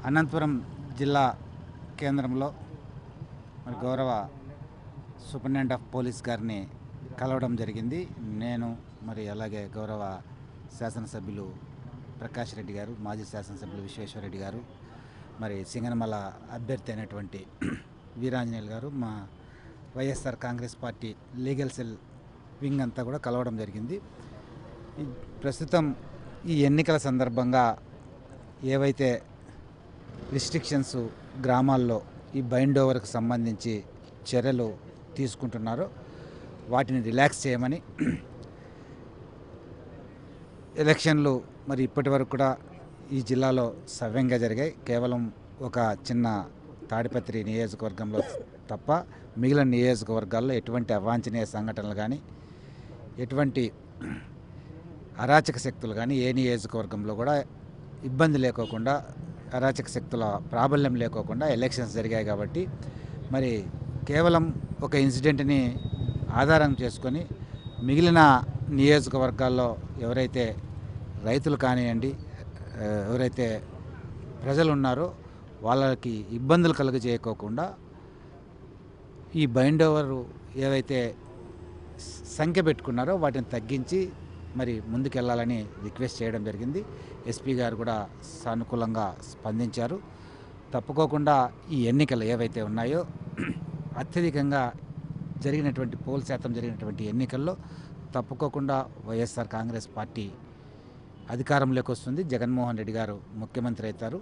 అనంతపురం జిల్లా కేంద్రంలో మరి గౌరవ సూపరింటెండెంట్ ఆఫ్ పోలీస్ గారిని కలవడం జరిగింది. నేను మరి అలాగే గౌరవ శాసనసభ్యులు ప్రకాష్ రెడ్డి గారు, మాజీ శాసనసభ్యులు విశ్వేశ్వరరెడ్డి గారు, మరి సింగనమల అభ్యర్థి అయినటువంటి వీరాంజనేయులు గారు, మా YSR Congress party legal cell wing అంతా కూడా కలవడం జరిగింది. ప్రస్తుతం ఈ ఎన్నికల సందర్భంగా ఏవైతే రిస్ట్రిక్షన్స్ గ్రామాల్లో ఈ బైండ్ ఓవర్కి సంబంధించి చర్యలు తీసుకుంటున్నారో వాటిని రిలాక్స్ చేయమని, ఎలక్షన్లు మరి ఇప్పటి వరకు కూడా ఈ జిల్లాలో సవ్యంగా జరిగాయి. కేవలం ఒక చిన్న తాడిపత్రి నియోజకవర్గంలో తప్ప మిగిలిన నియోజకవర్గాల్లో ఎటువంటి అవాంఛనీయ సంఘటనలు కానీ, ఎటువంటి అరాచక శక్తులు కానీ ఏ నియోజకవర్గంలో కూడా ఇబ్బంది లేకోకుండా, అరాచక శక్తుల ప్రాబల్యం లేకోకుండా ఎలక్షన్స్ జరిగాయి. కాబట్టి మరి కేవలం ఒక ఇన్సిడెంట్ని ఆధారం చేసుకొని మిగిలిన నియోజకవర్గాల్లో ఎవరైతే రైతులు కానివ్వండి, ఎవరైతే ప్రజలు ఉన్నారో వాళ్ళకి ఇబ్బందులు కలుగజేయకోకుండా ఈ బైండ్ ఓవర్ ఏవైతే సంఖ్య పెట్టుకున్నారో వాటిని తగ్గించి మరి ముందుకెళ్లాలని రిక్వెస్ట్ చేయడం జరిగింది. ఎస్పీ గారు కూడా సానుకూలంగా స్పందించారు. తప్పుకోకుండా ఈ ఎన్నికలు ఏవైతే ఉన్నాయో అత్యధికంగా జరిగినటువంటి పోల్ శాతం జరిగినటువంటి ఎన్నికల్లో తప్పుకోకుండా వైఎస్ఆర్ కాంగ్రెస్ పార్టీ అధికారంలోకి వస్తుంది. జగన్మోహన్ రెడ్డి గారు ముఖ్యమంత్రి అవుతారు.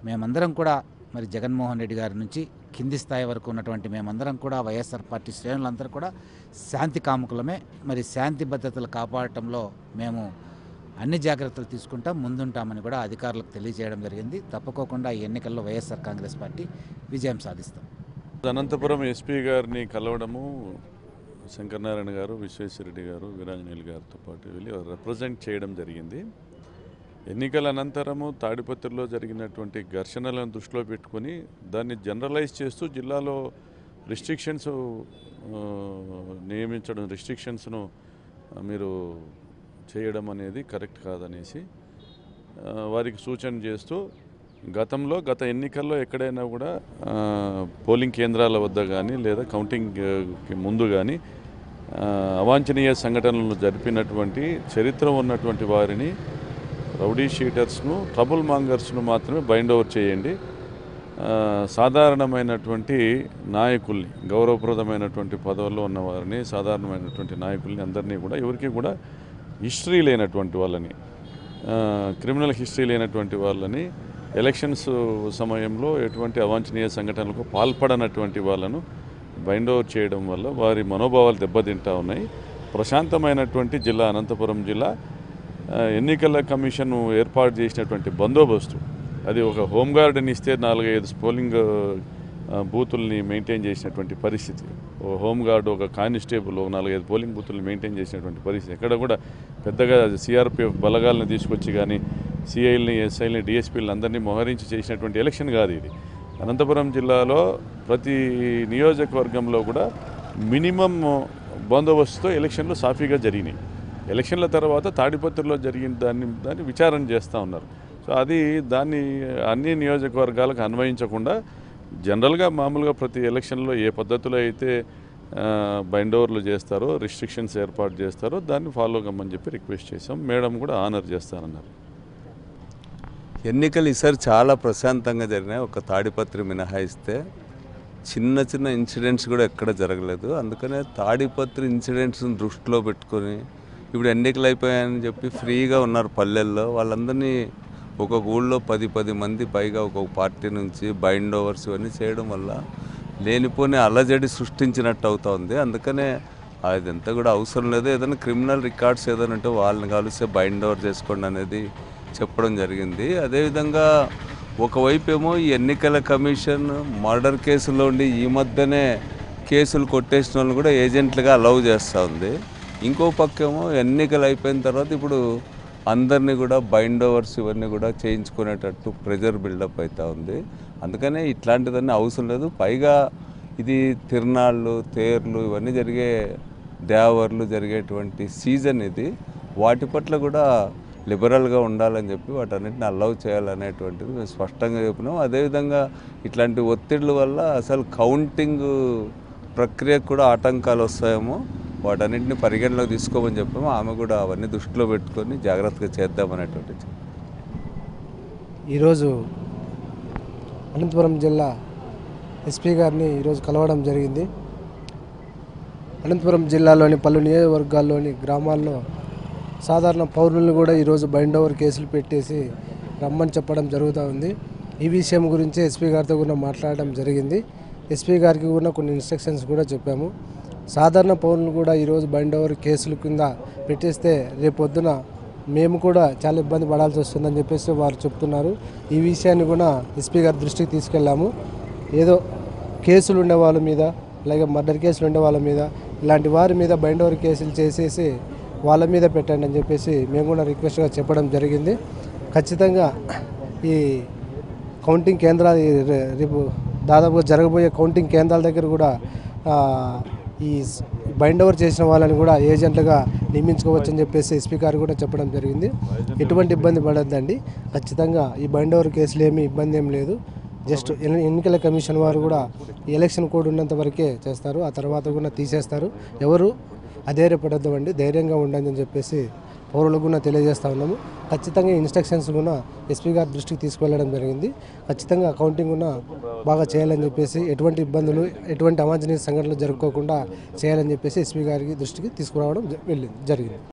మేమందరం కూడా మరి జగన్మోహన్ రెడ్డి గారి నుంచి కింది స్థాయి వరకు ఉన్నటువంటి మేమందరం కూడా వైఎస్ఆర్ పార్టీ శ్రేణులందరూ కూడా శాంతి కాముకులమే. మరి శాంతి భద్రతలు కాపాడటంలో మేము అన్ని జాగ్రత్తలు తీసుకుంటాం, ముందుంటామని కూడా అధికారులకు తెలియజేయడం జరిగింది. తప్పుకోకుండా ఈ ఎన్నికల్లో వైఎస్ఆర్ కాంగ్రెస్ పార్టీ విజయం సాధిస్తాం. అనంతపురం ఎస్పీ గారిని కలవడము శంకరనారాయణ గారు, విశ్వేశ్వరరెడ్డి గారు, వీరాంజనేయులు గారితో పాటు వెళ్ళి రిప్రజెంట్ చేయడం జరిగింది. ఎన్నికల అనంతరము తాడిపత్రిలో జరిగినటువంటి ఘర్షణలను దృష్టిలో పెట్టుకొని దాన్ని జనరలైజ్ చేస్తూ జిల్లాలో రిస్ట్రిక్షన్స్ నియమించడం, రిస్ట్రిక్షన్స్ను మీరు చేయడం అనేది కరెక్ట్ కాదనేసి వారికి సూచన చేస్తూ గత ఎన్నికల్లో ఎక్కడైనా కూడా పోలింగ్ కేంద్రాల వద్ద కానీ లేదా కౌంటింగ్కి ముందు కానీ అవాంఛనీయ సంఘటనలు జరిపినటువంటి చరిత్ర ఉన్నటువంటి వారిని, రౌడీ షీటర్స్ను, ట్రబుల్ మాంగర్స్ను మాత్రమే బైండ్ ఓవర్ చేయండి. సాధారణమైనటువంటి నాయకుల్ని, గౌరవప్రదమైనటువంటి పదవుల్లో ఉన్నవారిని, సాధారణమైనటువంటి నాయకుల్ని అందరినీ కూడా, ఎవరికి కూడా హిస్టరీ లేనటువంటి వాళ్ళని, క్రిమినల్ హిస్టరీ లేనటువంటి వాళ్ళని, ఎలక్షన్స్ సమయంలో ఎటువంటి అవాంఛనీయ సంఘటనలకు పాల్పడనటువంటి వాళ్ళను బైండ్ ఓవర్ చేయడం వల్ల వారి మనోభావాలు దెబ్బతింటా ఉన్నాయి. ప్రశాంతమైనటువంటి జిల్లా అనంతపురం జిల్లా, ఎన్నికల కమిషన్ ఏర్పాటు చేసినటువంటి బందోబస్తు, అది ఒక హోంగార్డ్ని ఇస్తే 4-5 పోలింగ్ బూతుల్ని మెయింటైన్ చేసినటువంటి పరిస్థితి, ఒక హోంగార్డు, ఒక కానిస్టేబుల్, 4-5 పోలింగ్ బూతుల్ని మెయింటైన్ చేసినటువంటి పరిస్థితి. ఎక్కడ కూడా పెద్దగా సిఆర్పిఎఫ్ బలగాలను తీసుకొచ్చి కానీ సిఐల్ని, ఎస్ఐల్ని, డిఎస్పీలను అందరినీ మోహరించి చేసినటువంటి ఎలక్షన్ కాదు ఇది. అనంతపురం జిల్లాలో ప్రతి నియోజకవర్గంలో కూడా మినిమం బందోబస్తుతో ఎలక్షన్లు సాఫీగా జరిగినాయి. ఎలక్షన్ల తర్వాత తాడిపత్రిలో జరిగిన దాన్ని విచారణ చేస్తూ ఉన్నారు. సో దాన్ని అన్ని నియోజకవర్గాలకు అన్వయించకుండా జనరల్గా మామూలుగా ప్రతి ఎలక్షన్లో ఏ పద్ధతిలో అయితే బైండ్ ఓవర్లు చేస్తారో, రిస్ట్రిక్షన్స్ ఏర్పాటు చేస్తారో దాన్ని ఫాలో కమ్మని చెప్పి రిక్వెస్ట్ చేసాం. మేడం కూడా ఆనర్ చేస్తానన్నారు. ఎన్నికలు ఈసారి చాలా ప్రశాంతంగా జరిగినాయి. ఒక తాడిపత్రి మినహాయిస్తే చిన్న చిన్న ఇన్సిడెంట్స్ కూడా ఎక్కడ జరగలేదు. అందుకనే తాడిపత్రి ఇన్సిడెంట్స్ని దృష్టిలో పెట్టుకొని ఇప్పుడు ఎన్నికలు అయిపోయాయని చెప్పి ఫ్రీగా ఉన్నారు పల్లెల్లో. వాళ్ళందరినీ ఒక ఊళ్ళో 10 మంది పైగా ఒక్కొక్క పార్టీ నుంచి బైండ్ ఓవర్స్ ఇవన్నీ చేయడం వల్ల లేనిపోని అలజడి సృష్టించినట్టు అవుతుంది. అందుకనే అదంతా కూడా అవసరం లేదు. ఏదైనా క్రిమినల్ రికార్డ్స్ ఏదైనా ఉంటే వాళ్ళని కలిస్తే బైండ్ ఓవర్ చేసుకోండి అనేది చెప్పడం జరిగింది. అదేవిధంగా ఒకవైపు ఏమో ఈ ఎన్నికల కమిషన్ మర్డర్ కేసులో ఉండి ఈ మధ్యనే కేసులు కొట్టేసిన వాళ్ళని కూడా ఏజెంట్లుగా అలౌ చేస్తూ ఉంది. ఇంకో పక్కేమో ఎన్నికలు అయిపోయిన తర్వాత ఇప్పుడు అందరినీ కూడా బైండ్ ఓవర్స్ ఇవన్నీ కూడా చేయించుకునేటట్టు ప్రెజర్ బిల్డప్ అవుతూ ఉంది. అందుకనే ఇట్లాంటిదన్నీ అవసరం లేదు. పైగా ఇది తిరునాళ్ళు, తేర్లు ఇవన్నీ జరిగే దేవర్లు జరిగేటువంటి సీజన్ ఇది. వాటి పట్ల కూడా లిబరల్గా ఉండాలని చెప్పి వాటన్నిటిని అలౌ చేయాలనేటువంటిది మేము స్పష్టంగా చెప్పినాం. అదేవిధంగా ఇట్లాంటి ఒత్తిళ్ళ వల్ల అసలు కౌంటింగ్ ప్రక్రియకు కూడా ఆటంకాలు వస్తాయేమో, వాటన్నిటిని పరిగణలోకి తీసుకోమని చెప్పాము. ఆమె కూడా అవన్నీ దృష్టిలో పెట్టుకొని జాగ్రత్తగా చేద్దామనేటువంటిది. ఈరోజు అనంతపురం జిల్లా ఎస్పీ గారిని ఈరోజు కలవడం జరిగింది. అనంతపురం జిల్లాలోని పలు నియోజకవర్గాల్లోని గ్రామాల్లో సాధారణ పౌరులను కూడా ఈరోజు బైండ్ ఓవర్ కేసులు పెట్టేసి రమ్మని చెప్పడం జరుగుతూ ఉంది. ఈ విషయం గురించి ఎస్పీ గారితో కూడా మాట్లాడడం జరిగింది. ఎస్పీ గారికి కూడా కొన్ని ఇన్స్ట్రక్షన్స్ కూడా చెప్పాము. సాధారణ పౌరులు కూడా ఈరోజు బైండ్ ఓవర్ కేసుల కింద పెట్టేస్తే రేపొద్దున మేము కూడా చాలా ఇబ్బంది పడాల్సి వస్తుందని చెప్పేసి వారు చెప్తున్నారు. ఈ విషయాన్ని కూడా ఎస్పీ గారి దృష్టికి తీసుకెళ్ళాము. ఏదో కేసులు ఉండే వాళ్ళ మీద, అలాగే మర్డర్ కేసులు ఉండే వాళ్ళ మీద, ఇలాంటి వారి మీద బైండ్ ఓవర్ కేసులు చేసేసి వాళ్ళ మీద పెట్టండి అని చెప్పేసి మేము కూడా రిక్వెస్ట్గా చెప్పడం జరిగింది. ఖచ్చితంగా ఈ కౌంటింగ్ కేంద్రాలు రేపు దాదాపుగా జరగబోయే కౌంటింగ్ కేంద్రాల దగ్గర కూడా ఈ బైండ్ ఓవర్ చేసిన వాళ్ళని కూడా ఏజెంట్లుగా నియమించుకోవచ్చని చెప్పేసి ఎస్పీ గారు కూడా చెప్పడం జరిగింది. ఎటువంటి ఇబ్బంది పడద్దండి, ఖచ్చితంగా ఈ బైండ్ ఓవర్ కేసులు ఏమీ ఇబ్బంది ఏం లేదు. జస్ట్ ఎన్నికల కమిషన్ వారు కూడా ఎలక్షన్ కోడ్ ఉన్నంత వరకే చేస్తారు, ఆ తర్వాత కూడా తీసేస్తారు. ఎవరు అధైర్యపడద్దండి, ధైర్యంగా ఉండండి అని చెప్పేసి పౌరులకు కూడా తెలియజేస్తూ ఉన్నాము. ఖచ్చితంగా ఇన్స్ట్రక్షన్స్ కూడా ఎస్పీ గారి దృష్టికి తీసుకువెళ్ళడం జరిగింది. ఖచ్చితంగా కౌంటింగ్ కూడా బాగా చేయాలని చెప్పేసి, ఎటువంటి ఇబ్బందులు, ఎటువంటి అవాంఛనీయ సంఘటనలు జరుపుకోకుండా చేయాలని చెప్పేసి ఎస్పీ గారికి దృష్టికి తీసుకురావడం జరిగింది.